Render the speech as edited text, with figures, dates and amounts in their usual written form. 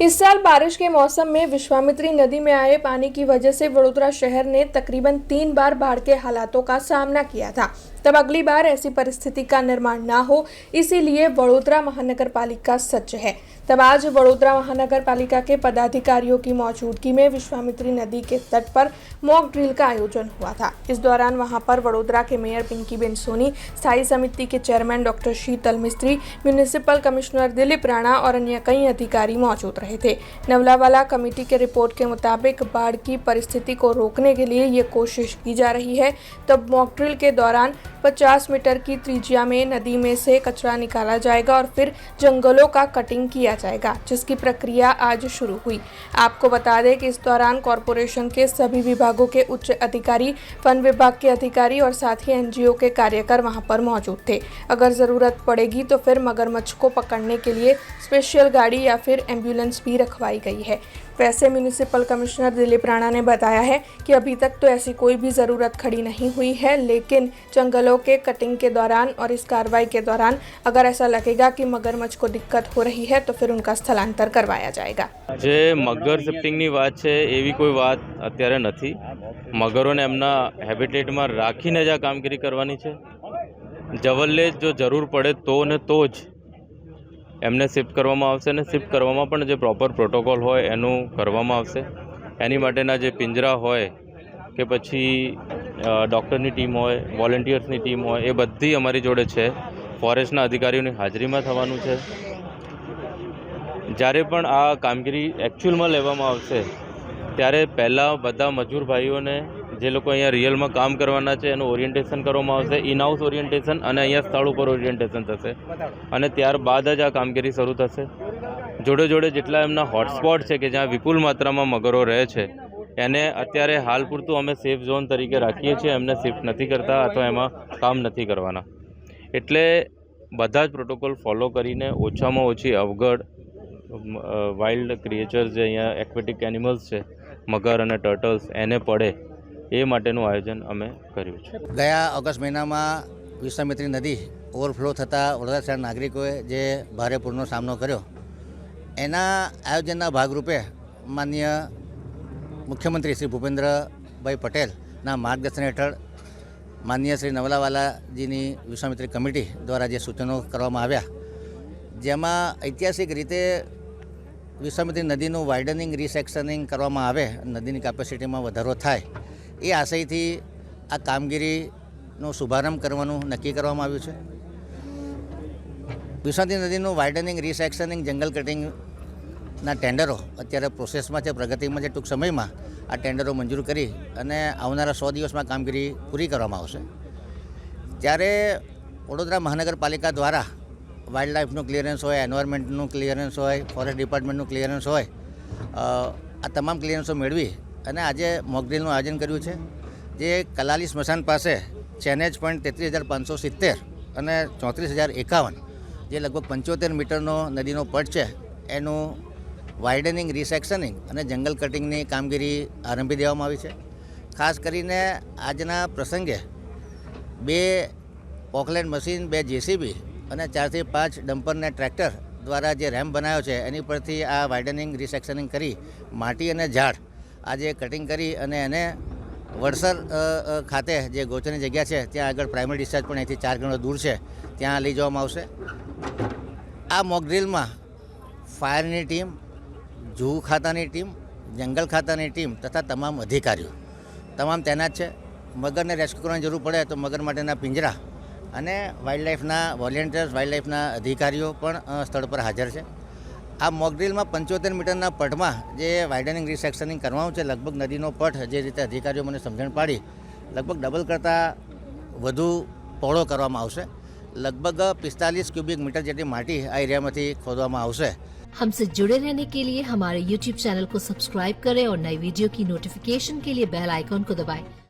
इस साल बारिश के मौसम में विश्वामित्री नदी में आए पानी की वजह से वडोदरा शहर ने तकरीबन 3 बार बाढ़ के हालातों का सामना किया था। तब अगली बार ऐसी परिस्थिति का निर्माण ना हो, इसीलिए वडोदरा महानगर पालिका सज्ज है। तब आज वडोदरा महानगर पालिका के पदाधिकारियों की मौजूदगी में विश्वामित्री नदी के तट पर मॉक ड्रिल का आयोजन हुआ था। इस दौरान वहां पर वडोदरा के मेयर पिंकीबेन सोनी, स्थायी समिति के चेयरमैन डॉक्टर शीतल मिस्त्री, म्यूनिसिपल कमिश्नर दिलीप राणा और अन्य कई अधिकारी मौजूद रहे थे। नवलावाला कमेटी के रिपोर्ट के मुताबिक बाढ़ की परिस्थिति को रोकने के लिए ये कोशिश की जा रही है। तब मॉक ड्रिल के दौरान 50 मीटर की त्रिज्या में नदी में से कचरा निकाला जाएगा और फिर जंगलों का कटिंग किया जाएगा, जिसकी प्रक्रिया आज शुरू हुई। आपको बता दें कि इस दौरान कॉरपोरेशन के सभी विभागों के उच्च अधिकारी, वन विभाग के अधिकारी और साथ ही एनजीओ के कार्यकर वहां पर मौजूद थे। अगर ज़रूरत पड़ेगी तो फिर मगरमच्छ को पकड़ने के लिए स्पेशल गाड़ी या फिर एम्बुलेंस भी रखवाई गई है। वैसे म्यूनिसिपल कमिश्नर दिलीप राणा ने बताया है कि अभी तक तो ऐसी कोई भी ज़रूरत खड़ी नहीं हुई है, लेकिन जंगलों के कटिंग के दौरान और इस कार्रवाई के दौरान अगर ऐसा लगेगा कि मगरमच्छ को दिक्कत हो रही है तो फिर उनका स्थलांतर करवाया जाएगा। જે મગર શિફ્ટિંગની વાત છે એવી કોઈ વાત અત્યારે નથી। મગરોને એમના હેબિટેટમાં રાખીને જ આ કામગીરી કરવાની છે। જવલ્લે જો જરૂર પડે તો ને તો જ એમને શિફ્ટ કરવામાં આવશે અને શિફ્ટ કરવામાં પણ જે પ્રોપર પ્રોટોકોલ હોય એનું કરવામાં આવશે। એની માટેના જે પિંજરા હોય કે પછી ડૉક્ટરની ટીમ હોય, વોલેન્ટિયર્સની ટીમ હોય, એ બધી અમારી જોડે છે। ફોરેસ્ટના અધિકારીઓની હાજરીમાં થવાનું છે। જ્યારે પણ આ કામગીરી એકચ્યુઅલમાં લેવામાં આવશે ત્યારે પહેલાં બધા મજૂર ભાઈઓને જે લોકો અહીંયા રિયલમાં કામ કરવાના છે એનું ઓરિએન્ટેશન કરવામાં આવશે, ઇનહાઉસ ઓરિએન્ટેશન અને અહીંયા સ્થળ ઉપર ઓરિએન્ટેશન થશે અને ત્યારબાદ જ આ કામગીરી શરૂ થશે। જોડે જોડે જેટલા એમના હોટસ્પોટ છે કે જ્યાં વિપુલ માત્રામાં મગરો રહે છે એને અત્યારે હાલ પૂરતું અમે સેફ ઝોન તરીકે રાખીએ છીએ। એમને શિફ્ટ નથી કરતા અથવા એમાં કામ નથી કરવાના। એટલે બધા જ પ્રોટોકોલ ફોલો કરીને ઓછામાં ઓછી અવગડ વાઇલ્ડ ક્રિએચર્સ જે અહીંયા એક્વેટિક એનિમલ્સ છે, મગર અને ટર્ટલ્સ, એને પડે એ માટેનું આયોજન અમે કર્યું છે। ગયા ઓગસ્ટ મહિનામાં વિશ્વામિત્રી નદી ઓવરફ્લો થતાં વડોદરા શહેર નાગરિકોએ જે ભારે પૂરનો સામનો કર્યો એના આયોજનના ભાગરૂપે માનનીય મુખ્યમંત્રી શ્રી ભૂપેન્દ્રભાઈ પટેલના માર્ગદર્શન હેઠળ માનનીય શ્રી નવલાવાલાજીની વિશ્વામિત્રી કમિટી દ્વારા જે સૂચનો કરવામાં આવ્યા, જેમાં ઐતિહાસિક રીતે વિશ્વામિત્રી નદીનું વાઇડનિંગ, રિસેક્શનિંગ કરવામાં આવે, નદીની કેપેસિટીમાં વધારો થાય એ આશયથી આ કામગીરીનો શુભારંભ કરવાનું નક્કી કરવામાં આવ્યું છે। વિશ્વામિત્રી નદીનું વાઇડનિંગ, રિસેક્શનિંગ, જંગલ કટિંગના ટેન્ડરો અત્યારે પ્રોસેસમાં છે, પ્રગતિમાં છે। ટૂંક સમયમાં આ ટેન્ડરો મંજૂર કરી અને આવનારા 100 દિવસમાં કામગીરી પૂરી કરવામાં આવશે। ત્યારે વડોદરા મહાનગરપાલિકા દ્વારા વાઇલ્ડ લાઈફનું ક્લિયરન્સ હોય, એન્વાયરમેન્ટનું ક્લિયરન્સ હોય, ફોરેસ્ટ ડિપાર્ટમેન્ટનું ક્લિયરન્સ હોય, આ તમામ ક્લિયરન્સો મેળવી અને આજે મોક ડ્રિલનું આયોજન કર્યું છે। જે કલાલી સ્મશાન પાસે ચેનેજ પોઈન્ટ 33,570 અને 34,051 જે લગભગ 75 મીટરનો નદીનો પટ છે એનું વાઇડનિંગ, રિસેક્શનિંગ અને જંગલ કટિંગની કામગીરી આરંભી દેવામાં આવી છે। ખાસ કરીને આજના પ્રસંગે 2 પોકલેન્ડ મશીન, 2 જેસીબી અને 4 થી 5 ડમ્પર ને ટ્રેક્ટર દ્વારા જે રેમ્પ બનાવ્યો છે એની પરથી આ વાઇડનિંગ, રિસેક્શનિંગ કરી માટી અને ઝાડ આજે કટિંગ કરી અને એને વડસર ખાતે જે ગોચરની જગ્યા છે ત્યાં આગળ પ્રાઇમરી ડિસ્ચાર્જ પણ અહીંથી 4 કિલોમીટર દૂર છે ત્યાં લઈ જવામાં આવશે। આ મોક ડ્રિલમાં ફાયરની ટીમ, જૂ ખાતાની ટીમ, જંગલ ખાતાની ટીમ તથા તમામ અધિકારીઓ તમામ તૈનાત છે। મગરને રેસ્ક્યુ કરવાની જરૂર પડે તો મગર માટેના પિંજરા અને વાઇલ્ડ લાઈફના વોલેન્ટિયર્સ, વાઇલ્ડ લાઈફના અધિકારીઓ પણ સ્થળ પર હાજર છે। આ મોક ડ્રિલમાં 75 મીટરના પટમાં જે વાઇડનિંગ, રિસેક્શનિંગ કરવાનું છે, લગભગ નદીનો પટ જે રીતે અધિકારીઓ મને સમજણ પાડી લગભગ ડબલ કરતાં વધુ પહોળો કરવામાં આવશે। લગભગ 45 ક્યુબિક મીટર જેટલી માટી આ એરિયામાંથી ખોદવામાં આવશે। हमसे जुड़े रहने के लिए हमारे YouTube चैनल को सब्सक्राइब करें और नई वीडियो की नोटिफिकेशन के लिए बेल आइकॉन को दबाएं।